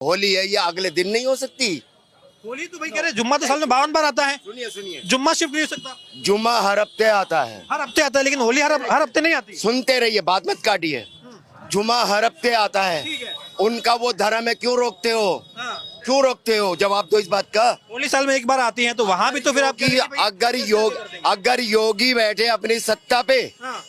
होली है, ये अगले दिन नहीं हो सकती। होली तो भाई कह रहे जुम्मा तो साल में 52 बार आता है। सुनिए सुनिए, जुम्मा शिफ्ट नहीं हो सकता। जुम्मा हर हफ्ते आता है। हर हफ्ते आता है लेकिन होली हर हफ्ते नहीं आती। सुनते रहिए, बात मत काटिए। जुम्मा हर हफ्ते आता है। ठीक है। उनका वो धर्म है, क्यों रोकते हो? हाँ। क्यों रोकते हो? जवाब दो इस बात का। होली साल में एक बार आती है तो वहाँ भी तो फिर आप कि अगर योगी बैठे अपनी सत्ता पे, हाँ।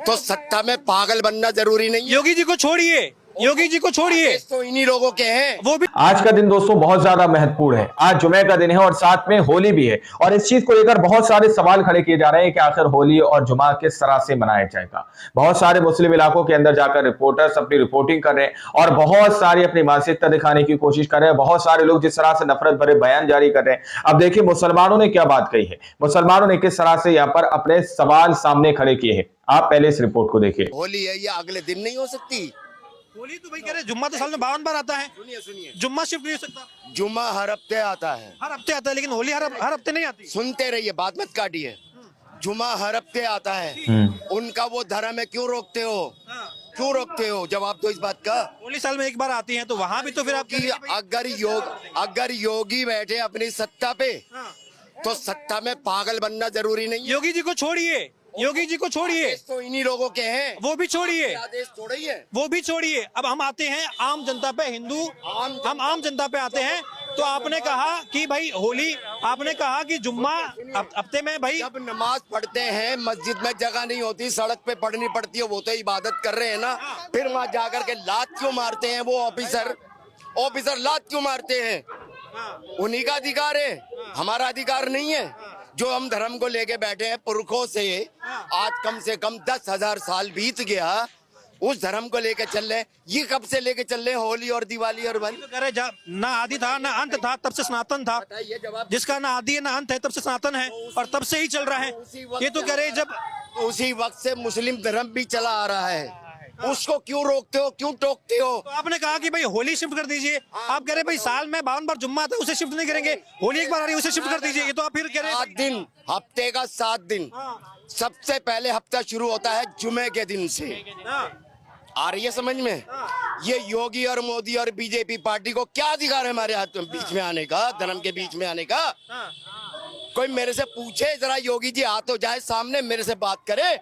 तो सत्ता में पागल बनना जरूरी नहीं है। योगी जी को छोड़िए, योगी जी को छोड़िए, तो इन्हीं लोगों के हैं। वो भी आज का दिन दोस्तों बहुत ज्यादा महत्वपूर्ण है। आज जुमे का दिन है और साथ में होली भी है और इस चीज को लेकर बहुत सारे सवाल खड़े किए जा रहे हैं कि आखिर होली और जुमा किस तरह से मनाया जाएगा। बहुत सारे मुस्लिम इलाकों के अंदर जाकर रिपोर्टर्स अपनी रिपोर्टिंग कर रहे हैं और बहुत सारी अपनी मानसिकता दिखाने की कोशिश कर रहे हैं। बहुत सारे लोग जिस तरह से नफरत भरे बयान जारी कर रहे हैं। अब देखिए मुसलमानों ने क्या बात कही है, मुसलमानों ने किस तरह से यहाँ पर अपने सवाल सामने खड़े किए हैं। आप पहले इस रिपोर्ट को देखिए। होली है, ये अगले दिन नहीं हो सकती। होली तो भाई कह रहे जुम्मा तो साल में 52 बार आता है। सुनिए सुनिए, जुम्मा शिफ्ट नहीं हो सकता। जुम्मा हर हफ्ते आता है। हर हफ्ते आता है लेकिन होली हर हफ्ते नहीं आती। सुनते रहिए, बात मत काटिए। जुम्मा हर हफ्ते आता है। उनका वो धर्म है, क्यों रोकते हो? हाँ। क्यों रोकते हो? जवाब दो इस बात का। होली साल में एक बार आती है तो वहाँ भी तो फिर आप कि अगर योगी बैठे अपनी सत्ता पे, तो सत्ता में पागल बनना जरूरी नहीं है। योगी जी को छोड़िए, योगी जी को छोड़िए, तो इन्हीं लोगों के हैं। वो भी छोड़िए, आदेश थोड़ा ही है। वो भी छोड़िए। अब हम आते हैं आम जनता पे, हम आम जनता पे आते हैं। तो आपने कहा कि भाई होली, आपने कहा कि जुम्मा हफ्ते में भाई जब नमाज पढ़ते हैं मस्जिद में जगह नहीं होती, सड़क पे पढ़नी पड़ती है, वो तो इबादत कर रहे हैं ना। फिर वहाँ जाकर के लात क्यों मारते हैं वो ऑफिसर लात क्यों मारते हैं? उन्हीं का अधिकार है, हमारा अधिकार नहीं है। जो हम धर्म को लेके बैठे हैं पुरखों से, आज कम से कम 10,000 साल बीत गया, उस धर्म को लेके चल रहे। ये कब से लेके चल रहे? होली और दिवाली और तो कह रहे ना आदि था ना अंत था, तब से सनातन था। जिसका ना आदि है ना अंत है, तब से सनातन है और तब से ही चल रहा है। ये तो कह रहे जब उसी वक्त से मुस्लिम धर्म भी चला आ रहा है, उसको क्यों रोकते हो, क्यों टोकते हो? तो आपने कहा कि भाई होली शिफ्ट कर दीजिए। आप कह रहे भाई साल में 52 बार जुम्मा आता है, उसे शिफ्ट नहीं करेंगे। होली एक बार आ रही है, उसे शिफ्ट कर दीजिए। ये तो आप फिर कह रहे 7 दिन, हफ्ते का 7 दिन। सबसे पहले हफ्ता शुरू होता है जुमे के दिन से। आ रही है समझ में? ये योगी और मोदी और बीजेपी पार्टी को क्या अधिकार है हमारे हाथ बीच में आने का, धर्म के बीच में आने का? कोई मेरे से पूछे जरा, योगी जी हाथ हो जाए सामने, मेरे से बात करे।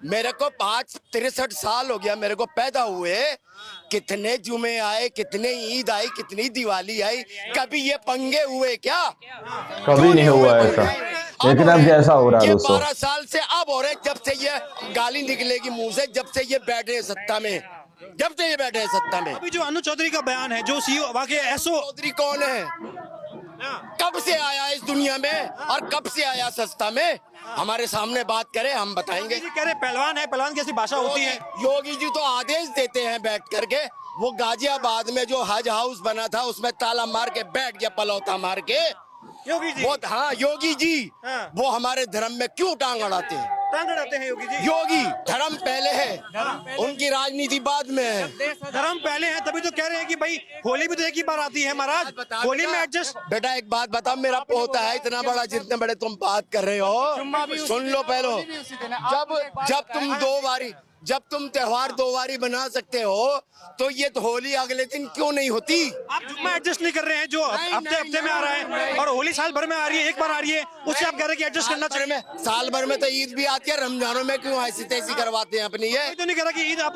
मेरे को 63 साल हो गया मेरे को पैदा हुए। कितने जुमे आए, कितने ईद आई, कितनी दिवाली आई, कभी ये पंगे हुए क्या? कभी नहीं हुआ ऐसा, लेकिन अब जैसा हो रहा है दोस्तों। 12 साल से अब हो रहे, जब से ये गाली निकलेगी मुंह से, जब से ये बैठे हैं सत्ता में, जब से ये बैठे हैं सत्ता में। अभी जो अनु चौधरी का बयान है, जो सीईओ वाकई एसओ चौधरी कौन है? कब से आया इस दुनिया में और कब से आया सत्ता में? हमारे सामने बात करे, हम बताएंगे। कह रहे पहलवान है, पहलवान की ऐसी भाषा होती है। योगी जी तो आदेश देते हैं बैठ करके। वो गाजियाबाद में जो हज हाउस बना था उसमें ताला मार के बैठ गया, पलौता मार के। योगी जी वो हाँ योगी जी, हाँ। वो हमारे धर्म में क्यों टांग अड़ाते हैं? टांग अड़ाते हैं योगी जी। योगी धर्म पहले है, उनकी राजनीति बाद में है। धर्म पहले है, तभी तो कह रहे हैं कि भाई होली भी तो एक ही बार आती है महाराज, होली में एडजस्ट। बेटा एक बात बता, मेरा पोता है इतना बड़ा, जितने बड़े तुम बात कर रहे हो, सुन लो पहले। जब तुम त्योहार 2 बारी बना सकते हो, तो ये तो होली अगले दिन क्यों नहीं होती? आप जुम्मा एडजस्ट नहीं कर रहे हैं, जो हफ्ते में आ रहा है, और होली साल भर में आ रही है, एक बार आ रही है, उससे आप कह रहे हैं कि एडजस्ट करना चाहिए। साल भर में तो ईद भी आती है, रमजानों में क्यों ऐसी तैसी करवाते हैं अपनी? ये कोई तो नहीं कह रहा कि ईद आप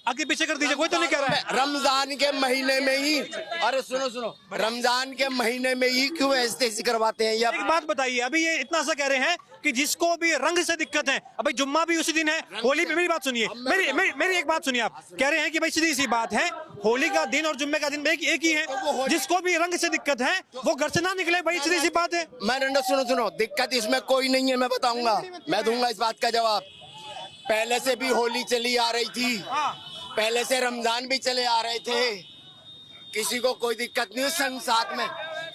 आगे पीछे कर दीजिए, कोई तो नहीं कह रहा है। रमजान के महीने में ही, अरे सुनो, रमजान के महीने में ही क्यों ऐसी तैसी करवाते हैं? एक बात बताइए, अभी ये इतना सा कह रहे हैं कि जिसको भी रंग से दिक्कत है, अभी जुम्मा भी उसी दिन है, होली पे। मेरी बात सुनिए, मेरी एक बात सुनिए। आप कह रहे हैं कि भाई सीधी सी बात है, होली का दिन और जुम्मे का दिन एक ही है। जिसको भी रंग से दिक्कत है वो घर से ना निकले, भाई सीधी सी बात है। सुनो, दिक्कत इसमें कोई नहीं है, मैं बताऊंगा, मैं दूंगा इस बात का जवाब। पहले से भी होली चली आ रही थी, पहले से रमजान भी चले आ रहे थे, किसी को कोई दिक्कत नहीं।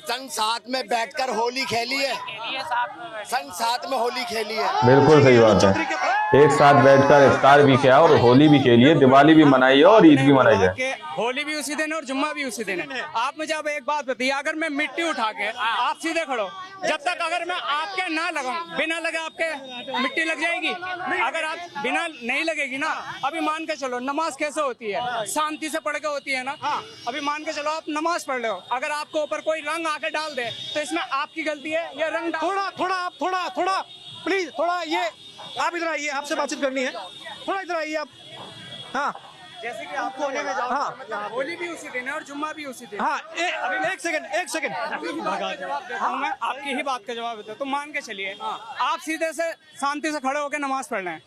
संग साथ में बैठकर होली खेली है, संग साथ में होली खेली है। बिल्कुल सही बात है। एक साथ बैठकर इफ्तार भी किया और होली भी खेली है, दिवाली भी मनाई है और ईद भी मनाई है। होली भी उसी दिन है और जुम्मा भी उसी दिन है। आप मुझे अब एक बात बताइए, अगर मैं मिट्टी उठा के आप सीधे खड़ो, जब तक अगर मैं आपके ना लगाऊं, बिना लगे आपके मिट्टी लग जाएगी। अगर आप बिना नहीं लगेगी ना, अभी मान के चलो नमाज कैसे होती है, शांति से पढ़ के होती है ना। अभी मान के चलो आप नमाज पढ़ रहे हो, अगर आपको ऊपर कोई रंग आके डाल दे तो इसमें आपकी गलती है या रंग थोड़ा प्लीज, थोड़ा ये आप इधर आइए, आपसे बातचीत करनी है, थोड़ा इधर आइए आप। हाँ, जैसे कि आप कोने में जाओ। हाँ, होली भी उसी दिन है और जुम्मा भी उसी दिन। हाँ, एक सेकंड जवाब देता हूं मैं, आपकी ही बात का जवाब देता हूं। तो मान के चलिए आप सीधे से शांति से खड़े होकर नमाज पढ़ रहे हैं,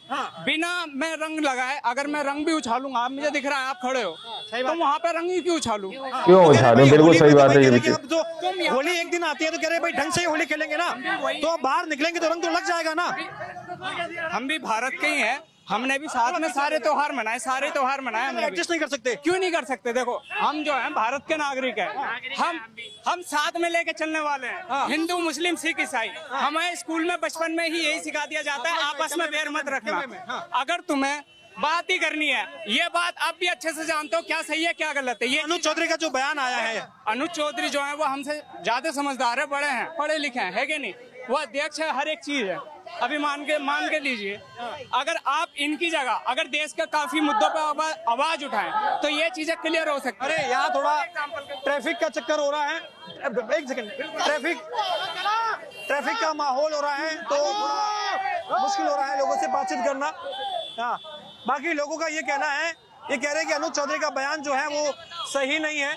बिना मैं रंग लगाए। अगर मैं रंग भी उछालूंगा, आप मुझे दिख रहा है आप खड़े हो, तो वहाँ पे रंग ही क्यों उछालूं? क्यों उछालूं? बिल्कुल सही बात है। ये तो होली एक दिन आती है तो कह रहे भाई ढंग से होली खेलेंगे ना, तो अब बाहर निकलेंगे तो रंग तो लग जाएगा ना। हम भी भारत के ही हैं, हमने भी साथ में सारे त्योहार मनाए, हमने एडजस्ट नहीं कर सकते? क्यों नहीं कर सकते? देखो हम जो हैं भारत के नागरिक हैं, हम साथ में लेके चलने वाले हैं। हिंदू मुस्लिम सिख ईसाई, हमें स्कूल में बचपन में ही यही सिखा दिया जाता है, आपस में बैर मत रखना। अगर तुम्हें बात ही करनी है, ये बात आप भी अच्छे से जानते हो क्या सही है क्या गलत है। ये अनुज चौधरी का जो बयान आया है, अनुज चौधरी जो है वो हमसे ज्यादा समझदार है, बड़े हैं, पढ़े लिखे हैं, है कि नहीं? वो अध्यक्ष है, हर एक चीज है। अभी मान के लीजिए, अगर आप इनकी जगह अगर देश के काफी मुद्दों पर आवाज उठाएं तो ये चीजें क्लियर हो सकती है। अरे यहाँ थोड़ा ट्रैफिक का चक्कर हो रहा है, एक सेकंड, ट्रैफिक का माहौल हो रहा है तो थोड़ा मुश्किल हो रहा है लोगों से बातचीत करना। हाँ, बाकी लोगों का ये कहना है, ये कह रहे हैं कि अनुज चौधरी का बयान जो है वो सही नहीं है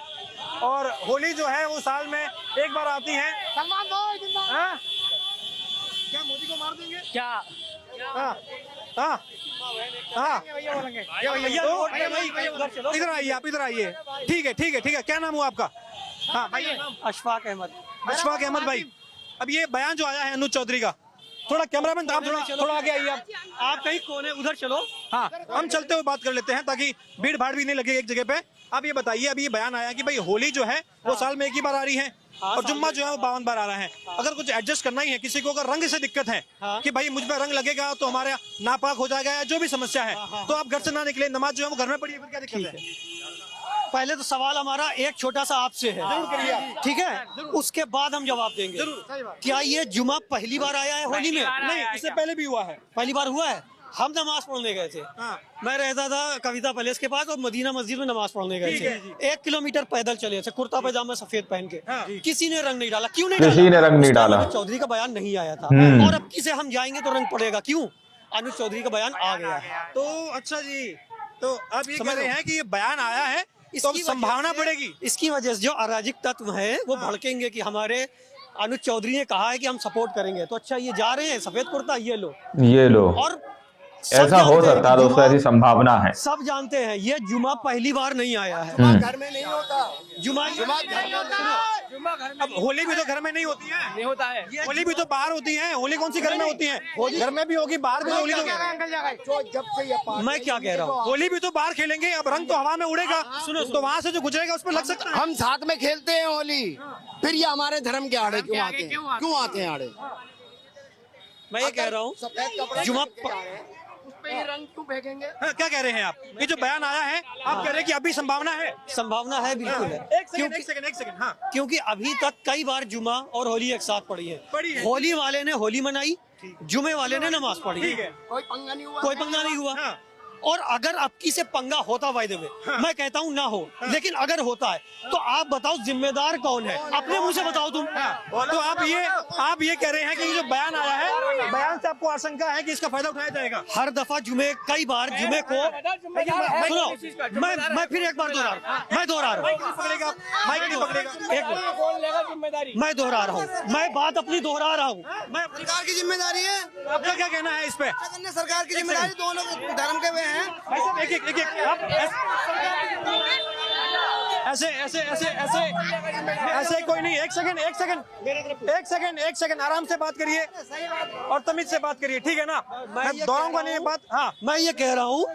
और होली जो है वो साल में एक बार आती है। हाँ? क्या मोदी को मार देंगे क्या? हाँ, हाँ, हाँ, इधर आइए, आप इधर आइए। ठीक है, क्या नाम हुआ आपका? हाँ भाई, अशफाक अहमद भाई, अब ये बयान जो आया है अनुज चौधरी का, थोड़ा कैमरामैन आप थोड़ा आगे आइए। आप कहीं कोने उधर चलो। हाँ, हम चलते हुए बात कर लेते हैं ताकि भीड़ भाड़ भी नहीं लगे एक जगह पे। आप ये बताइए, अभी ये बयान आया कि भाई होली जो है वो साल में एक ही बार आ रही है और जुम्मा जो है वो 52 बार आ रहा है। अगर कुछ एडजस्ट करना ही है, किसी को अगर रंग से दिक्कत है कि भाई मुझ पे रंग लगेगा तो हमारा नापाक हो जाएगा या जो भी समस्या है, तो आप घर से ना निकले, नमाज जो है वो घर में पढ़िए, फिर क्या दिक्कत है? पहले तो सवाल हमारा एक छोटा सा आपसे है, जरूर करिए आप। ठीक है, उसके बाद हम जवाब देंगे। क्या ये जुमा पहली बार आया है होली में? नहीं, इससे पहले भी हुआ है। पहली बार हुआ है। हम नमाज पढ़ने गए थे, मैं रहता था कविता पैलेस के पास और मदीना मस्जिद में नमाज पढ़ने गए थे। 1 किलोमीटर पैदल चले थे, कुर्ता पैजामा सफेद पहन के। किसी ने रंग नहीं डाला। क्यों नहीं डाला? किसी ने रंग नहीं डाला। अनुज चौधरी का बयान नहीं आया था और अब किसे हम जाएंगे तो रंग पड़ेगा। क्यों? अनुज चौधरी का बयान आ गया है। तो अच्छा जी, तो अब ये कह रहे हैं कि ये बयान आया है तो अब संभावना पड़ेगी। इसकी वजह से जो अराजक तत्व है वो भड़केंगे कि हमारे अनुज चौधरी ने कहा है कि हम सपोर्ट करेंगे। तो अच्छा, ये जा रहे हैं सफेद कुर्ता, ये लो और ऐसा हो सकता है, दोस्तों ऐसी संभावना है। सब जानते हैं ये जुमा पहली बार नहीं आया है। घर में नहीं होता, जुमा अब होली भी तो घर में नहीं होती है, नहीं होता है। होली भी तो बाहर होती है। होली कौन सी घर में होती है? घर में भी होगी, बाहर भी होली। जब से ये मैं क्या कह रहा हूँ, होली भी तो बाहर खेलेंगे, अब रंग तो हवा में उड़ेगा, तो वहाँ से जो गुजरेगा उस पर लग सकता है। हम साथ में खेलते हैं होली, फिर ये हमारे धर्म के आड़े क्यों आते हैं आड़े? मैं ये कह रहा हूँ सफेद कपड़े जुमा पे रंग क्यों फेंकेंगे? क्या कह रहे हैं आप? ये जो बयान आया है, आप कह रहे हैं कि अभी संभावना है? संभावना है, बिल्कुल है। एक सेकंड, हाँ। क्योंकि अभी तक कई बार जुमा और होली एक साथ पड़ी है। होली वाले ने होली मनाई, जुमे वाले ने नमाज पढ़ी है। कोई पंगा नहीं हुआ। हाँ। और अगर आपकी से पंगा होता बाय द वे, मैं कहता हूँ ना हो, लेकिन अगर होता है तो आप बताओ जिम्मेदार कौन है? अपने मुंह से बताओ तुम। तो आप ये कह रहे हैं कि ये जो बयान आया है, बयान से आपको आशंका है कि इसका फायदा उठाया जाएगा? हर दफा कई बार जुमे को सुनो, मैं फिर एक बार मैं दोहरा रहा हूँ, मैं दोहरा रहा हूँ, मैं बात अपनी दोहरा रहा हूँ। मैं सरकार की जिम्मेदारी है। आपका क्या कहना है इस पे? सरकार की जिम्मेदारी, दोनों धर्म के हुए हैं। ऐसे कोई नहीं। एक सेकंड आराम से बात करिए और तमीज से बात करिए, ठीक है ना? मैं दोहराऊंगा नहीं ये बात। हाँ, मैं ये कह रहा हूँ,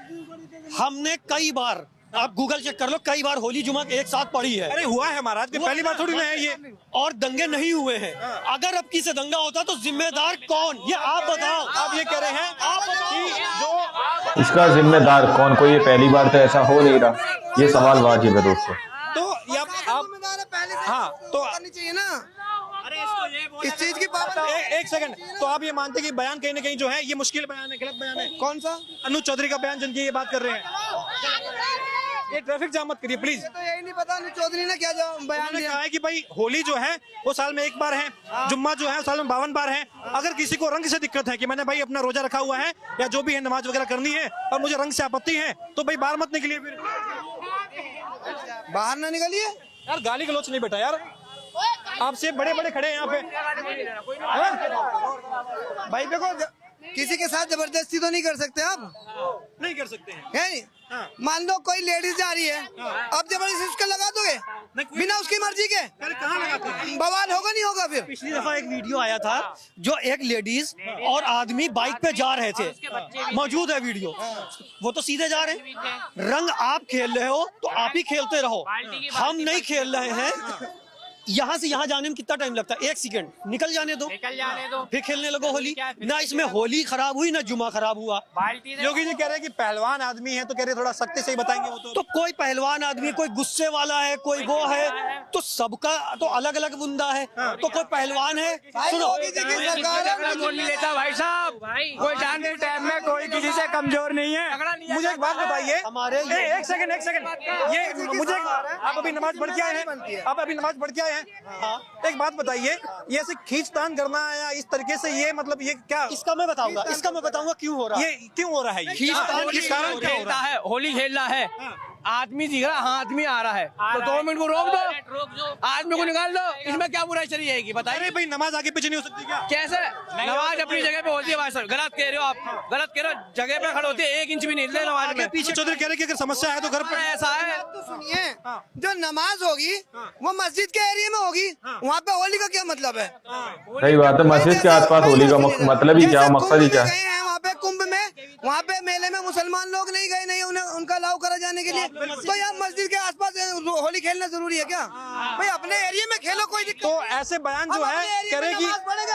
हमने कई बार आप गूगल चेक कर लो, कई बार होली जुमा एक साथ पड़ी है। अरे हुआ है महाराज, कि पहली बार थोड़ी ना है ये। और दंगे नहीं हुए हैं। अगर अब किसी दंगा होता तो जिम्मेदार कौन, ये आप बताओ। आप ये कह रहे हैं आप बताओ कि जो इसका जिम्मेदार कौन? कोई ये पहली बार तो ऐसा हो नहीं रहा, ये सवाल वाजिब है दोस्तों। तो ये आप हाँ तो करनी चाहिए ना, इस चीज की पाबंदी। एक सेकंड, तो आप ये मानते हैं कि बयान कहीं ना कहीं जो है ये मुश्किल बयान है, गलत बयान है? कौन सा? अनुज चौधरी का बयान जिनकी ये बात कर रहे हैं। ये ट्रैफिक जाम मत करिए प्लीज। तो यही नहीं पता अनुज चौधरी ने क्या बयान उन्होंने दिया। कहा है कि भाई होली जो है वो साल में एक बार है, जुम्मा जो है साल में 52 बार है। अगर किसी को रंग से दिक्कत है कि मैंने भाई अपना रोजा रखा हुआ है या जो भी है नमाज वगैरह करनी है और मुझे रंग से आपत्ति है, तो भाई बाहर मत निकलिए। फिर बाहर ना निकलिए यार, गाली गलौच नहीं बेटा यार, आपसे बड़े बड़े खड़े हैं यहाँ पे। भाई, देखो किसी के साथ जबरदस्ती तो नहीं कर सकते आप, नहीं कर सकते हैं। है नहीं? मान लो कोई लेडीज जा रही है, अब जबरदस्ती उसका लगा दोगे बिना उसकी मर्जी के? कहाँ लगाते हैं? बवाल होगा नहीं होगा फिर? पिछली दफा एक वीडियो आया था जो एक लेडीज और आदमी बाइक पे जा रहे थे, मौजूद है वीडियो। वो तो सीधे जा रहे हैं। रंग आप खेल रहे हो तो आप ही खेलते रहो, हम नहीं खेल रहे हैं। यहाँ से यहाँ जाने में कितना टाइम लगता है? 1 सेकंड, निकल जाने दो, फिर खेलने लगो होली। ना इसमें होली खराब हुई ना जुमा खराब हुआ। योगी जी कह रहे हैं कि पहलवान आदमी है, तो कह रहे थोड़ा सख्ती से ही बताएंगे वो तो कोई पहलवान आदमी, कोई गुस्से वाला है, कोई वो है, तो सबका तो अलग अलग बुंदा है। तो कोई पहलवान है, सुनो, योगी जी की सरकार बोल नहीं लेता भाई साहब, कोई जान के टाइम में कोई किसी से कमजोर नहीं है। मुझे एक बात बताइए, हमारे एक सेकंड, ये मुझे आप अभी नमाज पढ़ के आए हैं, आप अभी नमाज पढ़ के आए हैं। एक बात बताइए, ये ऐसे खींचतान करना या इस तरीके से, ये मतलब ये क्या? इसका मैं बताऊंगा क्यों हो रहा है। ये क्यों हो रहा है? खींचतान किस कारण क्या हो रहा है? होली खेलना है, आदमी दिख रहा, हाँ आदमी आ रहा है, तो 2 मिनट को रोक दो, आदमी को निकाल दो, इसमें क्या बुराई चली जाएगी बताइए? अरे भाई, नमाज आगे पीछे नहीं हो सकती क्या? कैसे? नमाज अपनी जगह पे होती है भाई साहब। गलत कह रहे हो आप, गलत कह रहे हो। जगह पे खड़े होते हैं, 1 इंच भी नहीं हिलते नमाज में। पीछे चौधरी कह रहे कि अगर समस्या है तो घर पर ऐसा है। तो सुनिए, जो नमाज होगी वो मस्जिद के एरिया में होगी, वहाँ पे होली का क्या मतलब है? सही बात है, मस्जिद के आसपास होली का मतलब ही क्या, जैसे मकसद ही कुंभ क्या में है? गए हैं, वहाँ पे कुंभ में, वहाँ पे मेले में मुसलमान लोग नहीं गए, नहीं उन्हें उनका अलाउ करा जाने के लिए, तो यहाँ मस्जिद के आसपास होली खेलना जरूरी है क्या? भाई अपने एरिया में खेलो, कोई दिक्कत तो ऐसे बयान जो है कह रहे कि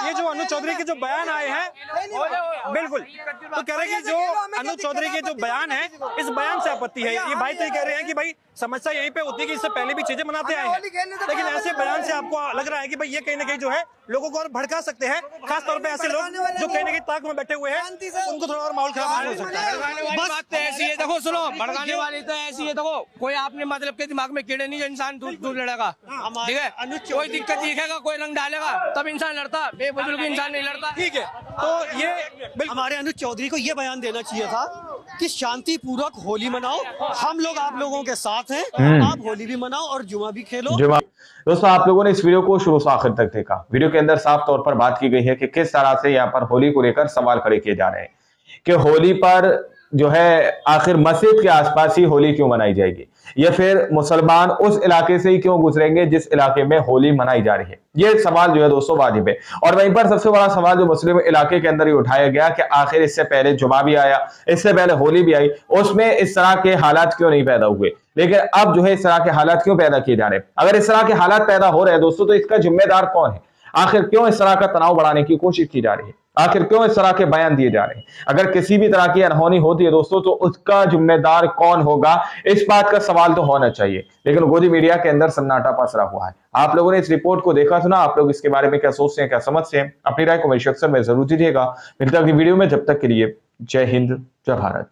ये जो अनुज चौधरी के जो बयान आए हैं, बिल्कुल, तो कह रहे कि जो अनुज चौधरी के जो बयान है, इस बयान से आपत्ति है। ये भाई तो ये कह रहे हैं कि भाई समस्या यहीं पे होती है कि इससे पहले भी चीजें मनाते आए हैं, लेकिन ऐसे बयान से आपको लग रहा है कि भाई ये कहीं ना कहीं जो है लोगों को और भड़का सकते हैं, खास तौर पे ऐसे लोग जो कहीं ना कहीं ताक में बैठे हुए हैं, उनको थोड़ा और माहौल खराब हो सकता है। बस बात तो ऐसी है, देखो सुनो, भड़काने वाली तो ऐसी है, देखो कोई आपने मतलब के दिमाग में कीड़े नहीं, जो इंसान दूर लड़ेगा, ठीक है? कोई दिक्कत दिखेगा, कोई रंग डालेगा, तब इंसान लड़ता, बेबुजुर्ग इंसान नहीं लड़ता। ठीक है, तो ये हमारे अनुज चौधरी को ये बयान देना चाहिए था कि शांति पूर्वक होली मनाओ, हम लोग आप लोगों के साथ हैं, आप होली भी मनाओ और जुमा भी खेलो। जुमा। दोस्तों, आप लोगों ने इस वीडियो को शुरू से आखिर तक देखा। वीडियो के अंदर साफ तौर पर बात की गई है कि किस तरह से यहाँ पर होली को लेकर सवाल खड़े किए जा रहे हैं कि होली पर जो है आखिर मस्जिद के आसपास ही होली क्यों मनाई जाएगी, या फिर मुसलमान उस इलाके से ही क्यों गुजरेंगे जिस इलाके में होली मनाई जा रही है। ये सवाल जो है दोस्तों वाजिब है। और वहीं पर सबसे बड़ा सवाल जो मुस्लिम इलाके के अंदर ही उठाया गया कि आखिर इससे पहले जुमा भी आया, इससे पहले होली भी आई, उसमें इस तरह के हालात क्यों नहीं पैदा हुए, लेकिन अब जो है इस तरह के हालात क्यों पैदा किए जा रहे हैं? अगर इस तरह के हालात पैदा हो रहे हैं दोस्तों, तो इसका जिम्मेदार कौन है? आखिर क्यों इस तरह का तनाव बढ़ाने की कोशिश की जा रही है? आखिर क्यों इस तरह के बयान दिए जा रहे हैं? अगर किसी भी तरह की अनहोनी होती है दोस्तों, तो उसका जिम्मेदार कौन होगा, इस बात का सवाल तो होना चाहिए। लेकिन गोदी मीडिया के अंदर सन्नाटा पसरा हुआ है। आप लोगों ने इस रिपोर्ट को देखा सुना, आप लोग इसके बारे में क्या सोचते हैं, क्या समझते हैं? अपनी राय कमेंट सेक्शन में जरूर दीजिएगा। मिलते हैं अगली वीडियो में, जब तक के लिए जय हिंद, जय भारत।